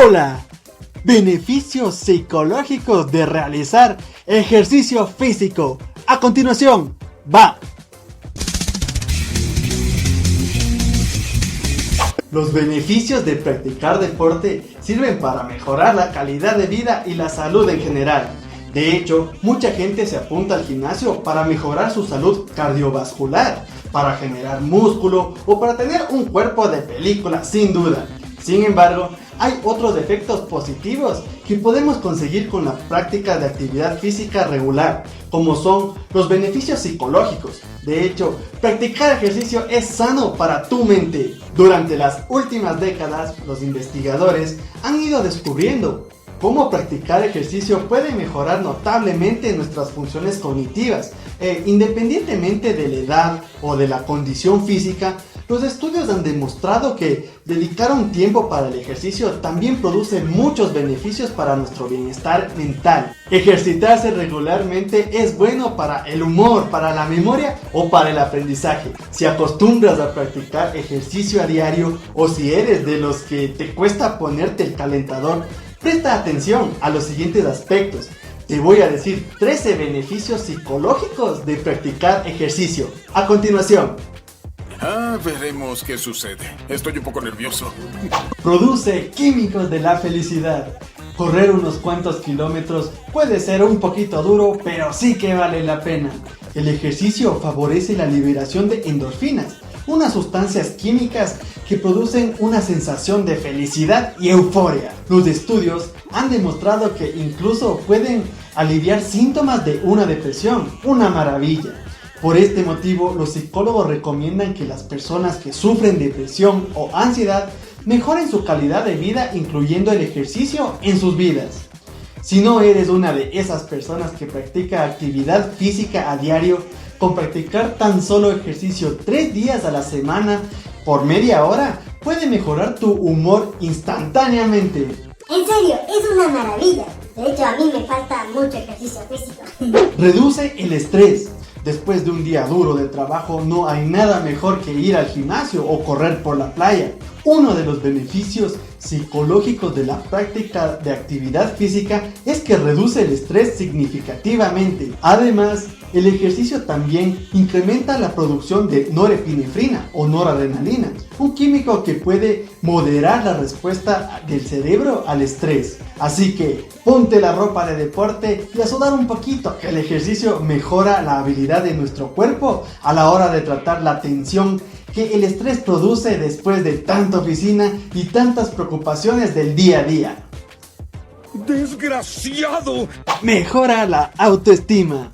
Hola, beneficios psicológicos de realizar ejercicio físico. A continuación, va. Los beneficios de practicar deporte sirven para mejorar la calidad de vida y la salud en general. De hecho, mucha gente se apunta al gimnasio para mejorar su salud cardiovascular, para generar músculo o para tener un cuerpo de película, sin duda. Sin embargo, hay otros efectos positivos que podemos conseguir con la práctica de actividad física regular, como son los beneficios psicológicos. De hecho, practicar ejercicio es sano para tu mente. Durante las últimas décadas, los investigadores han ido descubriendo cómo practicar ejercicio puede mejorar notablemente nuestras funciones cognitivas. Independientemente de la edad o de la condición física, los estudios han demostrado que dedicar un tiempo para el ejercicio también produce muchos beneficios para nuestro bienestar mental. Ejercitarse regularmente es bueno para el humor, para la memoria o para el aprendizaje. Si acostumbras a practicar ejercicio a diario o si eres de los que te cuesta ponerte el calentador, presta atención a los siguientes aspectos. Te voy a decir 13 beneficios psicológicos de practicar ejercicio. A continuación. Veremos qué sucede. Estoy un poco nervioso. Produce químicos de la felicidad. Correr unos cuantos kilómetros puede ser un poquito duro, pero sí que vale la pena. El ejercicio favorece la liberación de endorfinas, unas sustancias químicas que producen una sensación de felicidad y euforia. Los estudios han demostrado que incluso pueden aliviar síntomas de una depresión, una maravilla. Por este motivo, los psicólogos recomiendan que las personas que sufren depresión o ansiedad mejoren su calidad de vida incluyendo el ejercicio en sus vidas. Si no eres una de esas personas que practica actividad física a diario, con practicar tan solo ejercicio 3 días a la semana por media hora, puede mejorar tu humor instantáneamente. En serio, es una maravilla. De hecho, a mí me falta mucho ejercicio físico. Reduce el estrés. Después de un día duro de trabajo, no hay nada mejor que ir al gimnasio o correr por la playa. Uno de los beneficios psicológicos de la práctica de actividad física es que reduce el estrés significativamente. Además, el ejercicio también incrementa la producción de norepinefrina o noradrenalina, un químico que puede moderar la respuesta del cerebro al estrés. Así que ponte la ropa de deporte y a sudar un poquito, que el ejercicio mejora la habilidad de nuestro cuerpo a la hora de tratar la tensión que el estrés produce después de tanta oficina y tantas preocupaciones del día a día. ¡Desgraciado! Mejora la autoestima.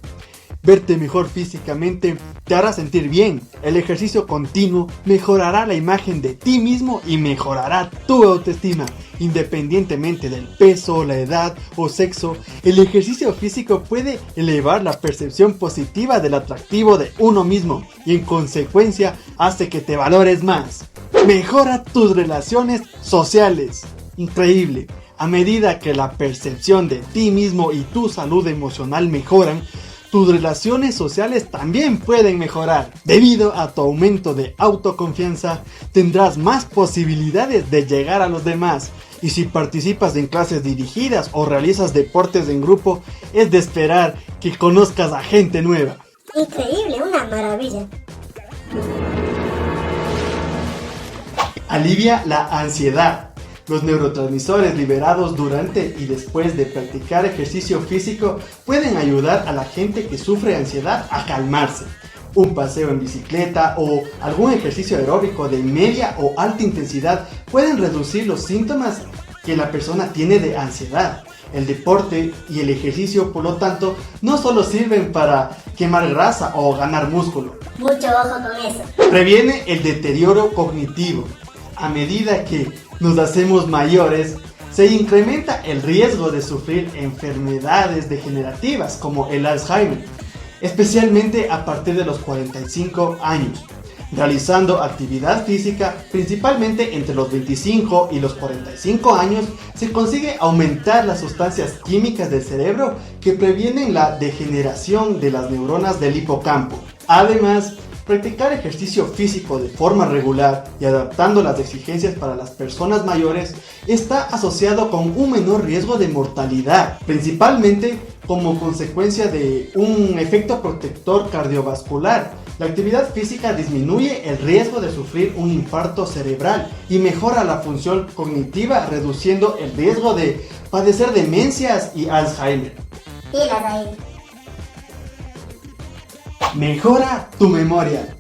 Verte mejor físicamente te hará sentir bien. El ejercicio continuo mejorará la imagen de ti mismo y mejorará tu autoestima. Independientemente del peso, la edad o sexo, el ejercicio físico puede elevar la percepción positiva del atractivo de uno mismo y en consecuencia hace que te valores más. Mejora tus relaciones sociales. Increíble. A medida que la percepción de ti mismo y tu salud emocional mejoran, tus relaciones sociales también pueden mejorar. Debido a tu aumento de autoconfianza, tendrás más posibilidades de llegar a los demás. Y si participas en clases dirigidas o realizas deportes en grupo, es de esperar que conozcas a gente nueva. Increíble, una maravilla. Alivia la ansiedad. Los neurotransmisores liberados durante y después de practicar ejercicio físico pueden ayudar a la gente que sufre ansiedad a calmarse. Un paseo en bicicleta o algún ejercicio aeróbico de media o alta intensidad pueden reducir los síntomas que la persona tiene de ansiedad. El deporte y el ejercicio, por lo tanto, no solo sirven para quemar grasa o ganar músculo. Mucho ojo con eso. Previene el deterioro cognitivo. A medida que nos hacemos mayores, se incrementa el riesgo de sufrir enfermedades degenerativas como el Alzheimer, especialmente a partir de los 45 años. Realizando actividad física, principalmente entre los 25 y los 45 años, se consigue aumentar las sustancias químicas del cerebro que previenen la degeneración de las neuronas del hipocampo. Además, Practicar ejercicio físico de forma regular y adaptando las exigencias para las personas mayores está asociado con un menor riesgo de mortalidad, principalmente como consecuencia de un efecto protector cardiovascular. La actividad física disminuye el riesgo de sufrir un infarto cerebral y mejora la función cognitiva, reduciendo el riesgo de padecer demencias y Alzheimer. Pilas ahí. Mejora tu memoria.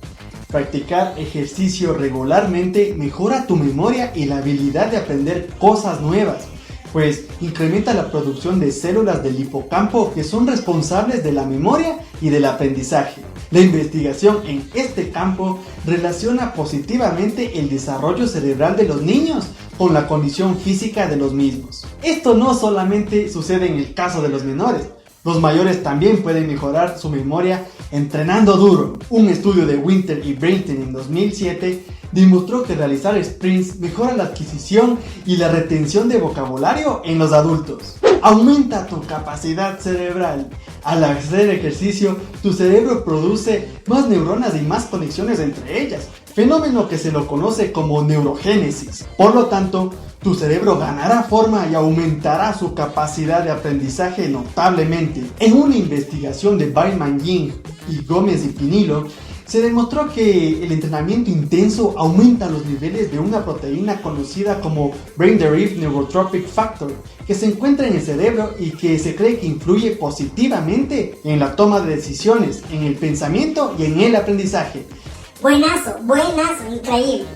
Practicar ejercicio regularmente mejora tu memoria y la habilidad de aprender cosas nuevas, pues incrementa la producción de células del hipocampo que son responsables de la memoria y del aprendizaje. La investigación en este campo relaciona positivamente el desarrollo cerebral de los niños con la condición física de los mismos. Esto no solamente sucede en el caso de los menores. Los mayores también pueden mejorar su memoria entrenando duro. Un estudio de Winter y Brinton en 2007 demostró que realizar sprints mejora la adquisición y la retención de vocabulario en los adultos. Aumenta tu capacidad cerebral. Al hacer ejercicio, tu cerebro produce más neuronas y más conexiones entre ellas, fenómeno que se lo conoce como neurogénesis. Por lo tanto, tu cerebro ganará forma y aumentará su capacidad de aprendizaje notablemente. En una investigación de Baiman Ying y Gómez y Pinilo, se demostró que el entrenamiento intenso aumenta los niveles de una proteína conocida como Brain-Derived Neurotrophic Factor, que se encuentra en el cerebro y que se cree que influye positivamente en la toma de decisiones, en el pensamiento y en el aprendizaje. Buenazo, increíble.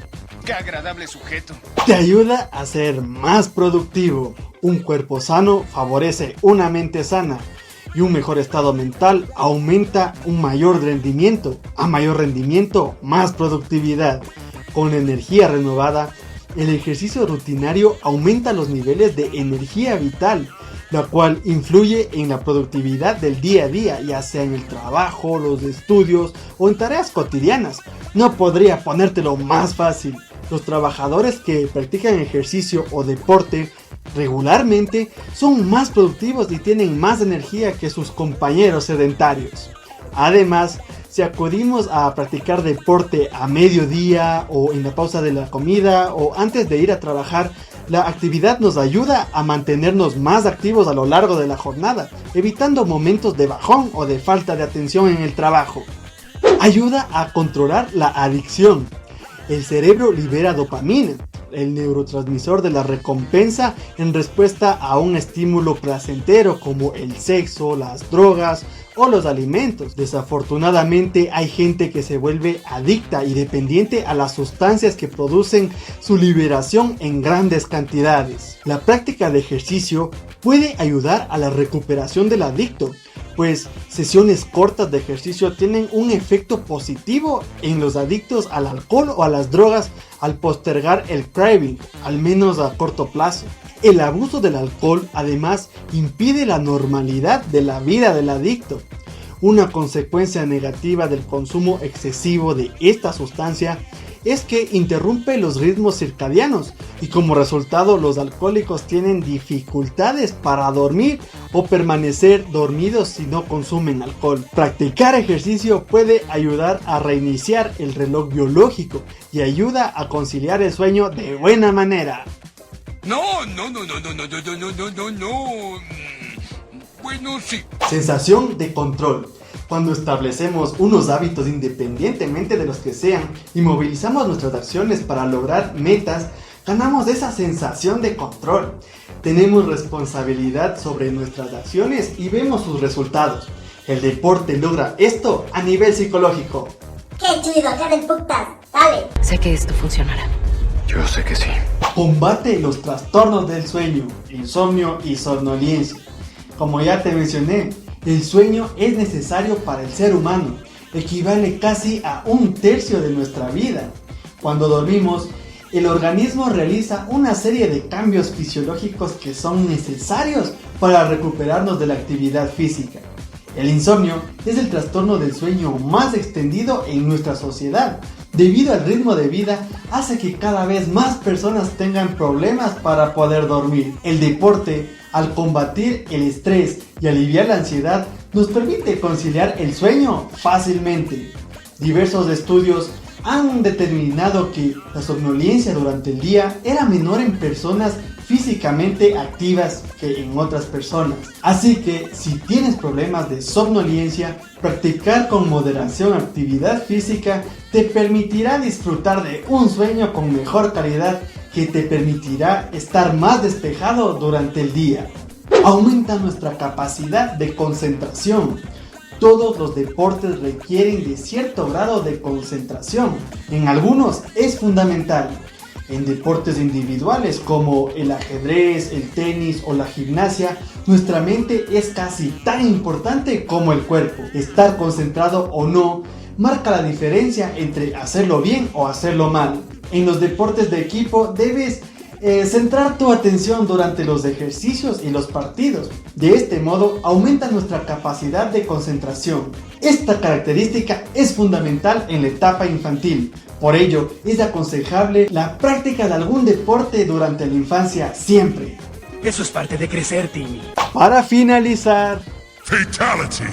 ¡Qué agradable sujeto! Te ayuda a ser más productivo. Un cuerpo sano favorece una mente sana y un mejor estado mental aumenta un mayor rendimiento. A mayor rendimiento, más productividad. Con energía renovada, el ejercicio rutinario aumenta los niveles de energía vital, la cual influye en la productividad del día a día, ya sea en el trabajo, los estudios o en tareas cotidianas. No podría ponértelo más fácil. Los trabajadores que practican ejercicio o deporte regularmente son más productivos y tienen más energía que sus compañeros sedentarios. Además, si acudimos a practicar deporte a mediodía o en la pausa de la comida o antes de ir a trabajar, la actividad nos ayuda a mantenernos más activos a lo largo de la jornada, evitando momentos de bajón o de falta de atención en el trabajo. Ayuda a controlar la adicción. El cerebro libera dopamina, el neurotransmisor de la recompensa en respuesta a un estímulo placentero como el sexo, las drogas o los alimentos. Desafortunadamente hay gente que se vuelve adicta y dependiente a las sustancias que producen su liberación en grandes cantidades. La práctica de ejercicio puede ayudar a la recuperación del adicto, pues sesiones cortas de ejercicio tienen un efecto positivo en los adictos al alcohol o a las drogas al postergar el craving, al menos a corto plazo. El abuso del alcohol además impide la normalidad de la vida del adicto. Una consecuencia negativa del consumo excesivo de esta sustancia es que interrumpe los ritmos circadianos y como resultado los alcohólicos tienen dificultades para dormir o permanecer dormidos si no consumen alcohol. Practicar ejercicio puede ayudar a reiniciar el reloj biológico y ayuda a conciliar el sueño de buena manera. No. Bueno, sí. Sensación de control. Cuando establecemos unos hábitos independientemente de los que sean y movilizamos nuestras acciones para lograr metas, ganamos esa sensación de control. Tenemos responsabilidad sobre nuestras acciones y vemos sus resultados. El deporte logra esto a nivel psicológico. ¡Qué chido, cara de putas! ¡Dale! Sé que esto funcionará. Yo sé que sí. Combate los trastornos del sueño, insomnio y somnolencia. Como ya te mencioné, el sueño es necesario para el ser humano, equivale casi a 1/3 de nuestra vida. Cuando dormimos, el organismo realiza una serie de cambios fisiológicos que son necesarios para recuperarnos de la actividad física. El insomnio es el trastorno del sueño más extendido en nuestra sociedad. Debido al ritmo de vida, hace que cada vez más personas tengan problemas para poder dormir. El deporte, al combatir el estrés y aliviar la ansiedad, nos permite conciliar el sueño fácilmente. Diversos estudios han determinado que la somnolencia durante el día era menor en personas físicamente activas que en otras personas. Así que si tienes problemas de somnolencia, practicar con moderación actividad física te permitirá disfrutar de un sueño con mejor calidad que te permitirá estar más despejado durante el día. Aumenta nuestra capacidad de concentración. Todos los deportes requieren de cierto grado de concentración. En algunos es fundamental. En deportes individuales como el ajedrez, el tenis o la gimnasia, nuestra mente es casi tan importante como el cuerpo. Estar concentrado o no marca la diferencia entre hacerlo bien o hacerlo mal. En los deportes de equipo debes centrar tu atención durante los ejercicios y los partidos. De este modo aumenta nuestra capacidad de concentración. Esta característica es fundamental en la etapa infantil. Por ello, es aconsejable la práctica de algún deporte durante la infancia siempre. Eso es parte de crecer, Timmy. Para finalizar, Fatality.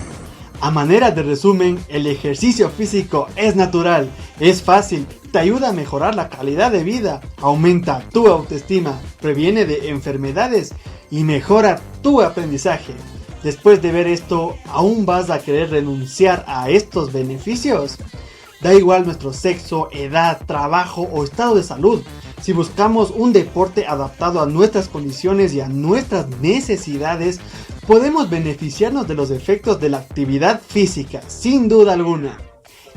a manera de resumen, el ejercicio físico es natural, es fácil, te ayuda a mejorar la calidad de vida, aumenta tu autoestima, previene de enfermedades y mejora tu aprendizaje. Después de ver esto, ¿aún vas a querer renunciar a estos beneficios? Da igual nuestro sexo, edad, trabajo o estado de salud. Si buscamos un deporte adaptado a nuestras condiciones y a nuestras necesidades, podemos beneficiarnos de los efectos de la actividad física, sin duda alguna.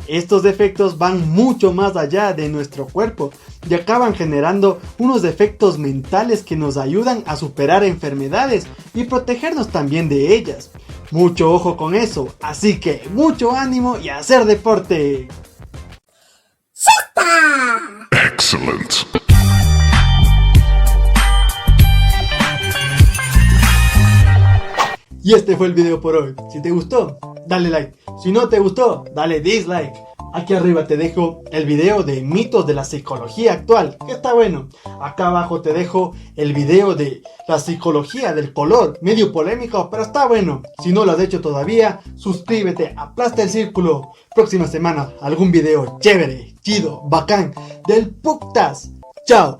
Estos efectos van mucho más allá de nuestro cuerpo y acaban generando unos efectos mentales que nos ayudan a superar enfermedades y protegernos también de ellas. Mucho ojo con eso, así que mucho ánimo y a hacer deporte. Excellent. Y este fue el video por hoy. Si te gustó, dale like. Si no te gustó, dale dislike. Aquí arriba te dejo el video de mitos de la psicología actual, que está bueno. Acá abajo te dejo el video de la psicología del color, medio polémico, pero está bueno. Si no lo has hecho todavía, suscríbete, aplasta el círculo. Próxima semana, algún video chévere, chido, bacán, del Puctas. Chao.